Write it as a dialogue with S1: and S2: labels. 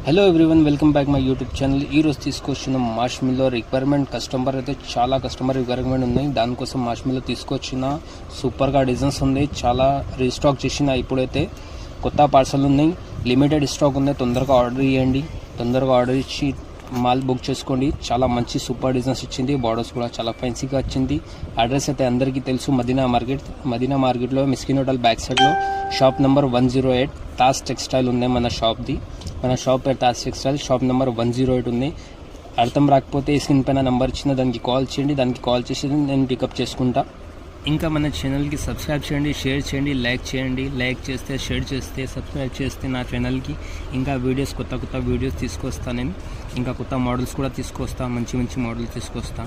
S1: Hello everyone, welcome back my YouTube channel. ఈరోజు తీసుకొచ్చిన మార్ష్మిల్లో requirement customer అయితే చాలా కస్టమర్ రిక్వైర్మెంట్ ఉన్నాయి. దానికోసం మార్ష్మిల్లో తీసుకొచ్చిన సూపర్గా డిజైన్స్ ఉంది. చాలా రీస్టాక్ చేసిన ఇప్పుడైతే కొత్త పార్సల్ ఉన్నాయి. లిమిటెడ్ స్టాక్ ఉంది. తొందరగా ఆర్డర్ ఇవ్వండి. తొందరగా ఆర్డర్ ఇచ్చి మాల్ బుక్ చేసుకోండి. చాలా మంచి సూపర్ డిజైన్స్ ఇచ్చింది. బార్డర్స్ కూడా చాలా ఫ్యాన్సీగా వచ్చింది. అడ్రస్ అయితే అందరికీ తెలుసు, మదీనా మార్కెట్లో మిస్కిన్ హోటల్ బ్యాక్ సైడ్లో షాప్ నెంబర్ 108 తాజ్ టెక్స్టైల్ ఉంది. మన షాప్ పేరు తాజ్ టెక్స్టైల్. షాప్ నెంబర్ 108 ఉంది. అర్థం రాకపోతే స్క్రీన్ పైన నెంబర్ ఇచ్చిన దానికి కాల్ చేయండి. దానికి కాల్ చేసి నేను పికప్ చేసుకుంటా. ఇంకా మన ఛానల్కి సబ్స్క్రైబ్ చేయండి, షేర్ చేయండి, లైక్ చేయండి. లైక్ చేస్తే, షేర్ చేస్తే, సబ్స్క్రైబ్ చేస్తే నా ఛానల్కి ఇంకా వీడియోస్ కొత్త వీడియోస్ తీసుకొస్తాను. నేను ఇంకా కొత్త మోడల్స్ కూడా తీసుకొస్తా. మంచి మోడల్స్ తీసుకొస్తా.